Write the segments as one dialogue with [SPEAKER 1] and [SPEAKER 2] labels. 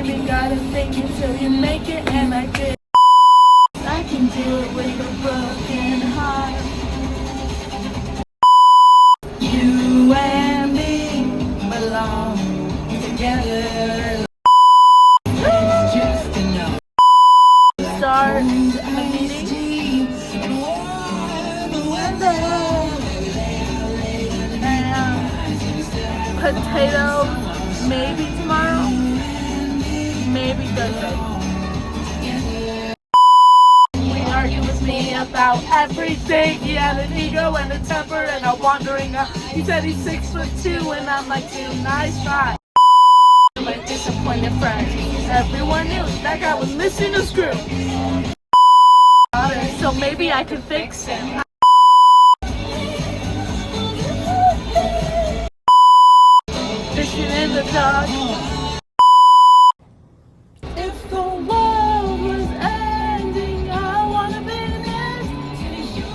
[SPEAKER 1] ain't gotta fake it till you make it, and I did. I can do it with a broken heart. You and me belong together. Just enough. Start the meeting. Potatoes, maybe tomorrow, maybe Thursday. We argue with me about everything. He had an ego and a temper and a wandering eye. He said he's 6'2" and I'm like, dude, nice try. My disappointed friend. Everyone knew that guy was missing a screw. So maybe I can fix him. Fishing in the dark. If the world was ending, I wanna be next to you.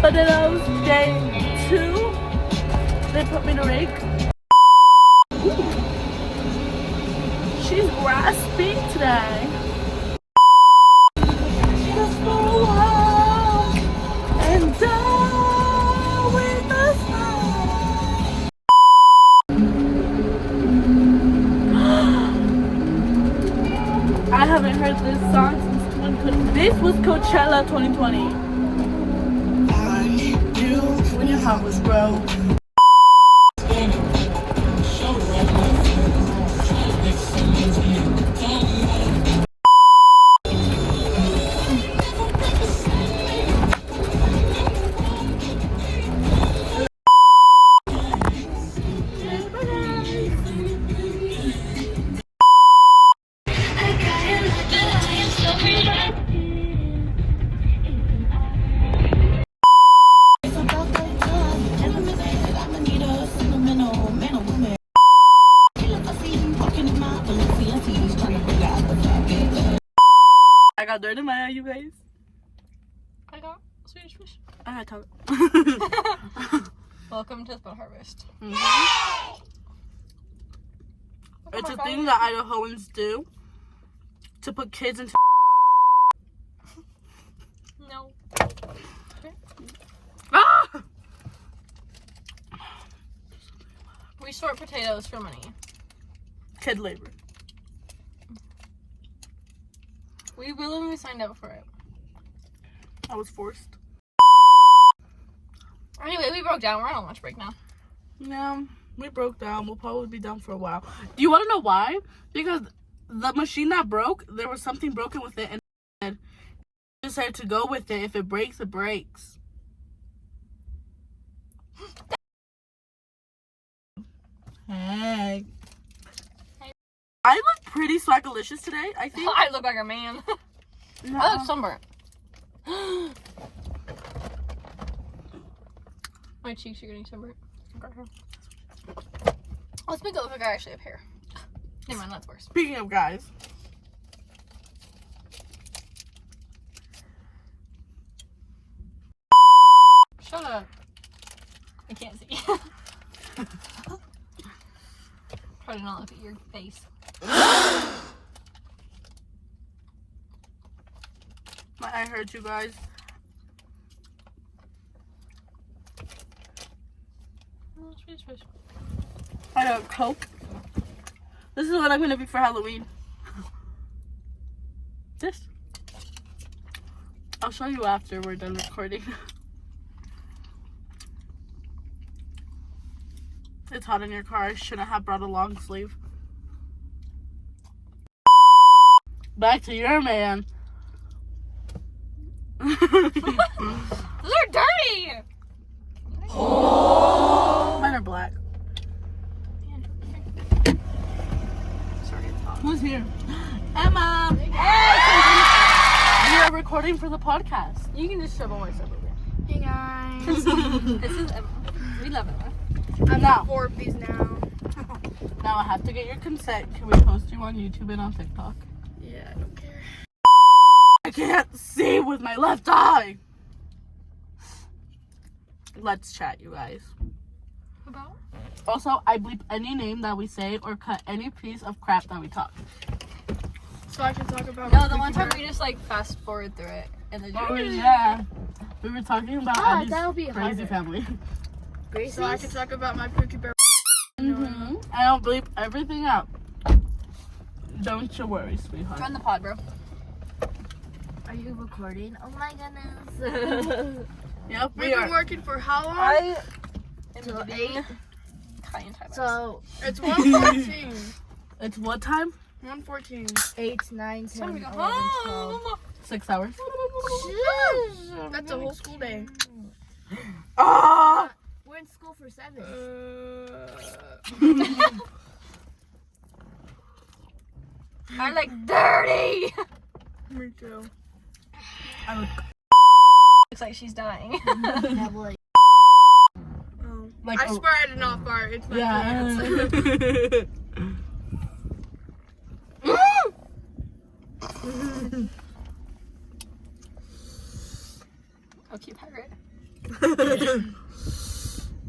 [SPEAKER 1] But then I was day 2. They put me to rake. She's grasping today. Just for a while and die with a smile. I haven't heard this song since this was Coachella 2020. I knew when your heart was broke. I got dirt in my eye, you guys.
[SPEAKER 2] I got Swedish fish.
[SPEAKER 1] I had to.
[SPEAKER 2] Welcome to the harvest.
[SPEAKER 1] Mm-hmm. It's a thing that Idahoans do to put kids into.
[SPEAKER 2] No.
[SPEAKER 1] Ah!
[SPEAKER 2] We sort potatoes for money.
[SPEAKER 1] Kid labor.
[SPEAKER 2] We willingly signed up for it.
[SPEAKER 1] I was forced.
[SPEAKER 2] Anyway, we broke down. We're on a lunch break now.
[SPEAKER 1] Yeah, we broke down. We'll probably be down for a while. Do you want to know why? Because the machine that broke, there was something broken with it, and decided to go with it. If it breaks, it breaks. Hey. I look pretty swagalicious today, I think.
[SPEAKER 2] I look like a man.
[SPEAKER 1] No.
[SPEAKER 2] I look sunburnt. My cheeks are getting sunburnt. Let's make it look like I actually have hair. Never mind, that's worse.
[SPEAKER 1] Speaking of guys.
[SPEAKER 2] Shut up. I can't see. Try to not look at your face.
[SPEAKER 1] My eye hurts, you guys. I got Coke. This is what I'm gonna be for Halloween. This. I'll show you after we're done recording. It's hot in your car. I shouldn't have brought a long sleeve. Back to your man.
[SPEAKER 2] Those are dirty!
[SPEAKER 1] Oh. Mine are black.
[SPEAKER 2] Sorry, it's hot.
[SPEAKER 1] Who's here? Emma!
[SPEAKER 2] Hey!
[SPEAKER 1] We are recording for the podcast.
[SPEAKER 2] You can just shove all my stuff over
[SPEAKER 3] Hey guys.
[SPEAKER 2] here. This is Emma. We love Emma.
[SPEAKER 3] I'm
[SPEAKER 1] Now.
[SPEAKER 3] on 4 of these now.
[SPEAKER 1] Now I have to get your consent. Can we post you on YouTube and on TikTok?
[SPEAKER 3] Yeah, I don't care.
[SPEAKER 1] I can't see with my left eye. Let's chat, you guys.
[SPEAKER 2] About?
[SPEAKER 1] Also, I bleep any name that we say or cut any piece of crap that we talk.
[SPEAKER 3] So I can talk about.
[SPEAKER 2] No, the one time we just like fast forward through it and then.
[SPEAKER 1] Oh yeah. We were talking about Abby's
[SPEAKER 3] that'll be
[SPEAKER 1] crazy
[SPEAKER 3] harder.
[SPEAKER 1] family.
[SPEAKER 3] So I can talk about my Pookie Bear.
[SPEAKER 1] Mm-hmm. I don't bleep everything out. Don't you worry, sweetheart.
[SPEAKER 2] Join the pod, bro.
[SPEAKER 3] Are you recording? Oh my goodness.
[SPEAKER 1] Yep,
[SPEAKER 3] We've
[SPEAKER 1] we
[SPEAKER 3] been
[SPEAKER 1] are.
[SPEAKER 3] working for how long?
[SPEAKER 2] Till 8. Cayenne time.
[SPEAKER 3] So
[SPEAKER 2] it's
[SPEAKER 3] 1:14.
[SPEAKER 1] It's what time?
[SPEAKER 3] 1:14.
[SPEAKER 4] 8, 9, 10,
[SPEAKER 2] time to go
[SPEAKER 4] 11, 12.
[SPEAKER 2] home.
[SPEAKER 1] 6 hours.
[SPEAKER 3] That's a whole school day.
[SPEAKER 1] Ah!
[SPEAKER 4] We're in school for 7.
[SPEAKER 2] I like dirty.
[SPEAKER 3] Me too.
[SPEAKER 1] I look
[SPEAKER 2] Looks like she's dying.
[SPEAKER 4] Yeah, well,
[SPEAKER 3] Oh.
[SPEAKER 1] like
[SPEAKER 3] I swear I did not fart. It's my
[SPEAKER 1] yeah.
[SPEAKER 3] pants.
[SPEAKER 2] Oh, cute pirate.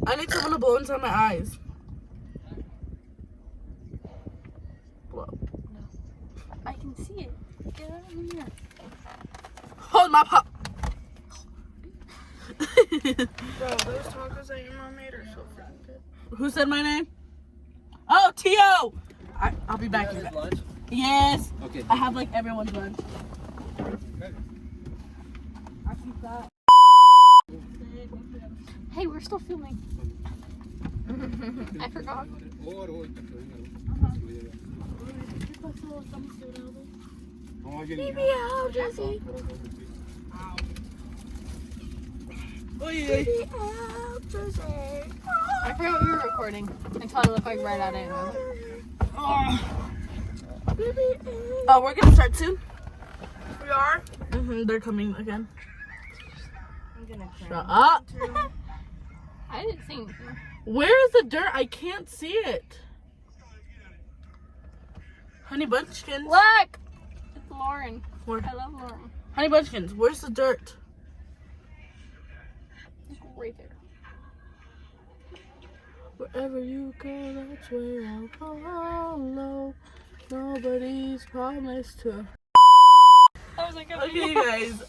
[SPEAKER 1] I need someone to blow inside my eyes. Blow.
[SPEAKER 2] I can see it. Get out of here.
[SPEAKER 1] Hold my pop.
[SPEAKER 3] Bro, those tacos that your mom made are so freaking good.
[SPEAKER 1] Who said my name? Oh, Tio. I'll be back.
[SPEAKER 5] You guys have lunch?
[SPEAKER 1] Yes.
[SPEAKER 5] Okay.
[SPEAKER 1] I have like everyone's lunch. I keep that.
[SPEAKER 2] Hey, we're still filming. I forgot.
[SPEAKER 3] BBL, Jesse.
[SPEAKER 1] Oh yeah.
[SPEAKER 2] I forgot we were recording until I looked like right at it. And I was like,
[SPEAKER 1] Oh, we're gonna start soon.
[SPEAKER 3] We are?
[SPEAKER 1] They're coming again.
[SPEAKER 4] I'm gonna cry.
[SPEAKER 1] Shut up.
[SPEAKER 2] I didn't see anything.
[SPEAKER 1] Where is the dirt? I can't see it. Honey Bunchkins.
[SPEAKER 2] Look! It's Lauren.
[SPEAKER 1] Where?
[SPEAKER 2] I love Lauren.
[SPEAKER 1] Honey Bunchkins, where's the dirt?
[SPEAKER 2] It's right there.
[SPEAKER 1] Wherever you go, that's where I'll follow. Nobody's promised to.
[SPEAKER 2] I was like,
[SPEAKER 1] Okay, you guys.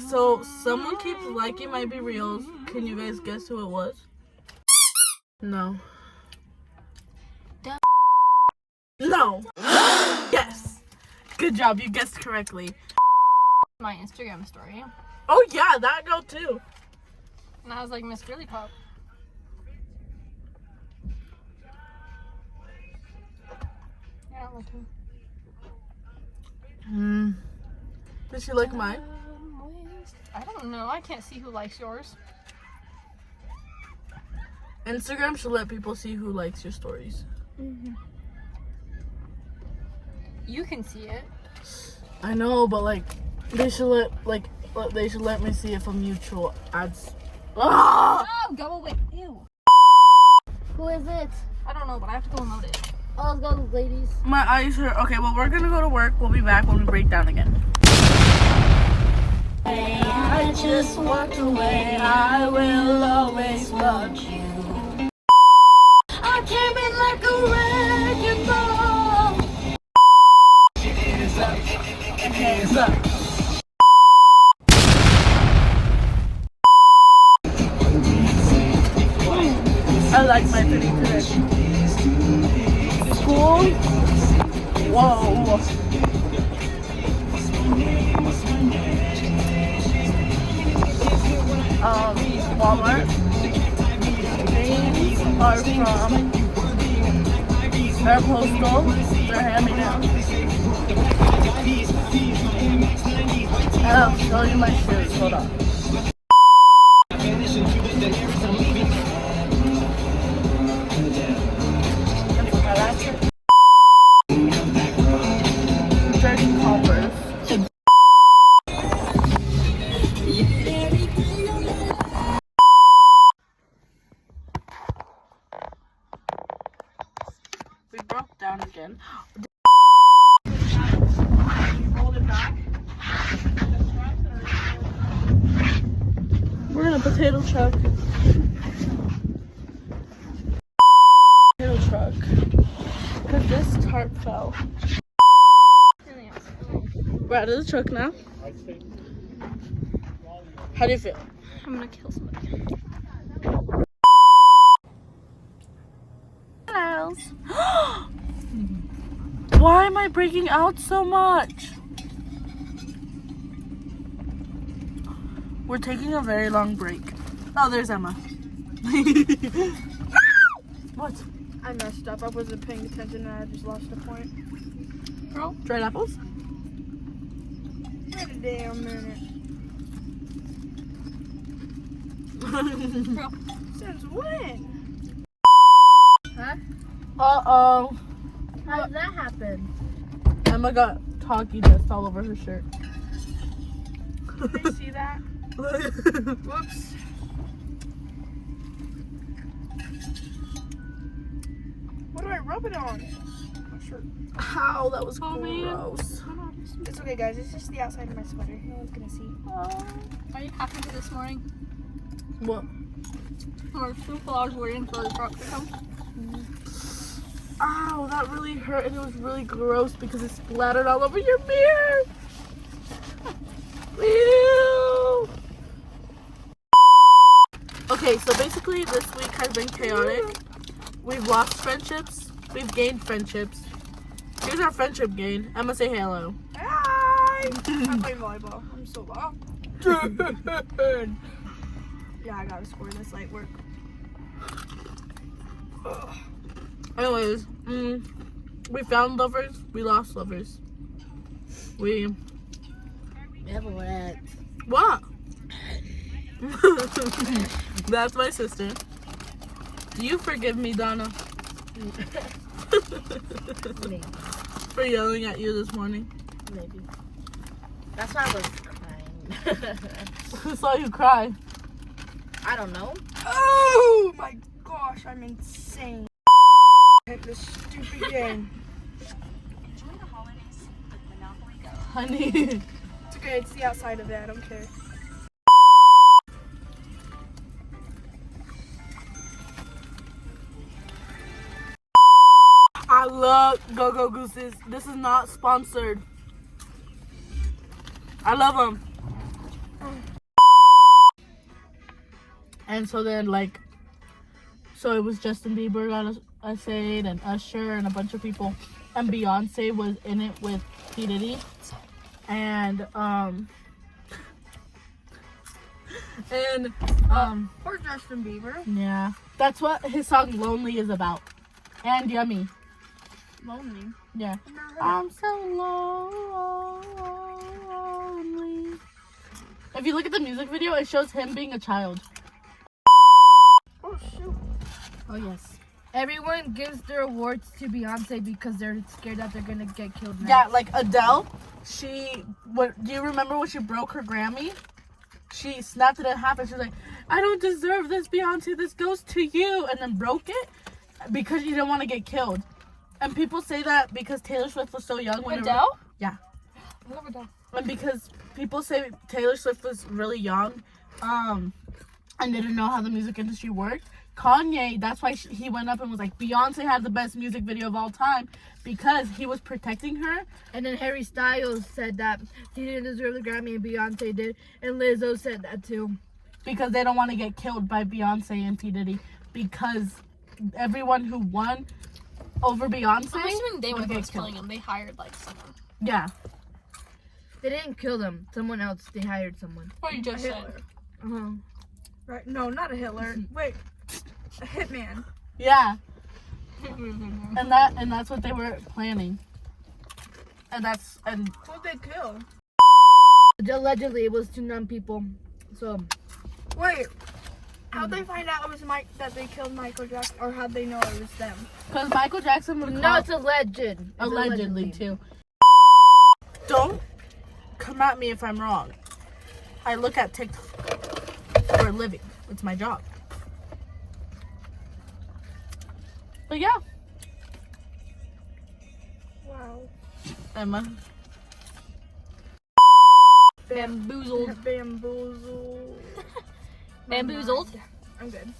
[SPEAKER 1] So, someone keeps liking my Be Reels. Can you guys guess who it was? No. No. Yes. Good job. You guessed correctly.
[SPEAKER 2] my Instagram story.
[SPEAKER 1] Oh, yeah. That girl, too.
[SPEAKER 2] And I was like, Miss Girly Pop. You're not looking.
[SPEAKER 1] Did she like mine?
[SPEAKER 2] I don't know. I can't see who likes yours.
[SPEAKER 1] Instagram should let people see who likes your stories.
[SPEAKER 2] You can see it.
[SPEAKER 1] I know, but like, they should let me see if a mutual ads. Ah!
[SPEAKER 2] Oh, go away. Ew.
[SPEAKER 4] Who is it?
[SPEAKER 2] I don't know, but I have to go emote it.
[SPEAKER 4] Oh, let's go, ladies.
[SPEAKER 1] My eyes hurt. Okay, well, we're gonna go to work. We'll be back when we break down again. I just walked away. I will always love you. I came in like a wrecking ball. Hands up. Hands up. I like my fitting today. School. Whoa. Walmart. These are from Aeropostal. They're hand-me-down. And I'll show you my shoes. Hold on. Dirty Converse. We broke down again. Hold it back. We're in a potato truck. truck. Because this tarp fell. We're out of the truck now. How do you feel?
[SPEAKER 2] I'm gonna kill somebody.
[SPEAKER 1] Why am I breaking out so much? We're taking a very long break. Oh, there's Emma. What?
[SPEAKER 3] I messed up. I wasn't paying attention and I just lost a point.
[SPEAKER 1] Girl, dried apples?
[SPEAKER 3] Wait a damn minute. Since when?
[SPEAKER 4] Huh?
[SPEAKER 1] Uh-oh.
[SPEAKER 4] How did that happen?
[SPEAKER 1] Emma got talkie dust all over her shirt.
[SPEAKER 3] Did they see that? Whoops. What do I rub it on? My shirt.
[SPEAKER 1] Ow, that was
[SPEAKER 2] Oh, man.
[SPEAKER 1] gross.
[SPEAKER 3] It's okay, guys. It's just the outside of my sweater. No one's gonna see.
[SPEAKER 2] Are you happy to this morning?
[SPEAKER 1] What?
[SPEAKER 2] We're 2 hours waiting for the truck to come.
[SPEAKER 1] Ow, that really hurt and it was really gross because it splattered all over your mirror. Ew. Okay, so basically this week has been chaotic. We've lost friendships. We've gained friendships. Here's our friendship gain. Emma, say hello.
[SPEAKER 3] Hi! I play volleyball. I'm so low. Yeah, I gotta score this light work.
[SPEAKER 1] Anyways, we found lovers. We lost lovers. We...
[SPEAKER 4] Everett.
[SPEAKER 1] What? That's my sister. Do you forgive me, Donna?
[SPEAKER 4] Maybe.
[SPEAKER 1] For yelling at you this morning?
[SPEAKER 4] Maybe. That's why I was crying.
[SPEAKER 1] Who saw you cry?
[SPEAKER 4] I don't know.
[SPEAKER 3] Oh my gosh, I'm insane. Hit this stupid game.
[SPEAKER 1] Honey.
[SPEAKER 3] It's okay, it's the outside of it. I don't care.
[SPEAKER 1] I love Go-Go Gooses. This is not sponsored. I love them. And so then, like, so it was Justin Bieber got essayed and Usher and a bunch of people. And Beyonce was in it with P. Diddy. And,
[SPEAKER 3] Or Justin Bieber.
[SPEAKER 1] yeah. That's what his song Lonely is about. And Yummy.
[SPEAKER 3] Lonely.
[SPEAKER 1] Yeah. I'm so lonely. If you look at the music video, it shows him being a child.
[SPEAKER 3] Oh shoot.
[SPEAKER 4] Oh, yes. Everyone gives their awards to Beyonce because they're scared that they're gonna get killed next.
[SPEAKER 1] Yeah, like Adele, do you remember when she broke her Grammy? She snapped it in half and she was like, I don't deserve this, Beyonce, this goes to you, and then broke it because she didn't want to get killed. And people say that because Taylor Swift was so young.
[SPEAKER 2] Adele?
[SPEAKER 1] Yeah.
[SPEAKER 2] I love Adele.
[SPEAKER 1] And because people say Taylor Swift was really young, and didn't know how the music industry worked. Kanye, that's why he went up and was like, Beyonce had the best music video of all time because he was protecting her.
[SPEAKER 4] And then Harry Styles said that he didn't deserve the Grammy and Beyonce did. And Lizzo said that too.
[SPEAKER 1] Because they don't want to get killed by Beyonce and P. Diddy. Because everyone who won over Beyonce
[SPEAKER 2] I'm assuming they
[SPEAKER 1] would
[SPEAKER 2] were
[SPEAKER 1] get
[SPEAKER 2] killing
[SPEAKER 1] killed.
[SPEAKER 2] him. They hired like someone.
[SPEAKER 1] Yeah.
[SPEAKER 4] They didn't kill them. Someone else. They hired someone.
[SPEAKER 2] Or you just said.
[SPEAKER 3] Hitler.
[SPEAKER 4] Uh-huh.
[SPEAKER 3] Right? No, not a Hitler. Wait. A hitman.
[SPEAKER 1] Yeah. and that's what they were planning. And
[SPEAKER 3] Who'd they kill?
[SPEAKER 4] Allegedly, it was two numb people. So,
[SPEAKER 3] Wait. How'd they find out it was that they killed Michael Jackson, or how'd they know it was them?
[SPEAKER 1] because Michael Jackson would
[SPEAKER 4] no,
[SPEAKER 1] call
[SPEAKER 4] it's alleged. It's
[SPEAKER 1] allegedly too. Don't come at me if I'm wrong. I look at TikTok for a living. It's my job. But yeah,
[SPEAKER 3] Wow.
[SPEAKER 1] Emma.
[SPEAKER 2] Bamboozled.
[SPEAKER 3] Bamboozled.
[SPEAKER 2] Bamboozled?
[SPEAKER 3] I'm good.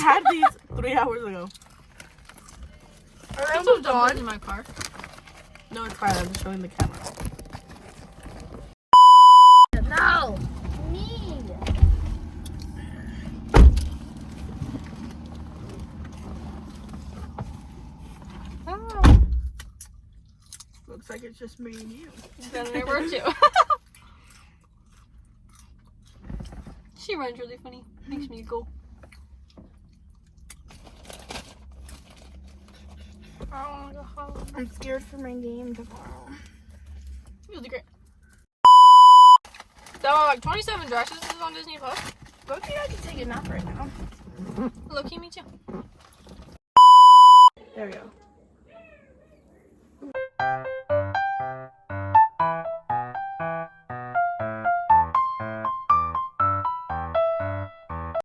[SPEAKER 1] had these 3 hours ago.
[SPEAKER 2] I'm so done in my car.
[SPEAKER 1] No, it's fine. I'm just showing the camera.
[SPEAKER 4] No.
[SPEAKER 3] Me. Looks like it's just me and you.
[SPEAKER 2] Then there were 2. She runs really funny. Makes me go. I wanna go home.
[SPEAKER 3] I'm scared for my game tomorrow.
[SPEAKER 2] You'll do great. So, like 27 Dresses is on Disney Plus.
[SPEAKER 3] Loki, I can take a nap right now.
[SPEAKER 2] Loki, me too.
[SPEAKER 3] There we go.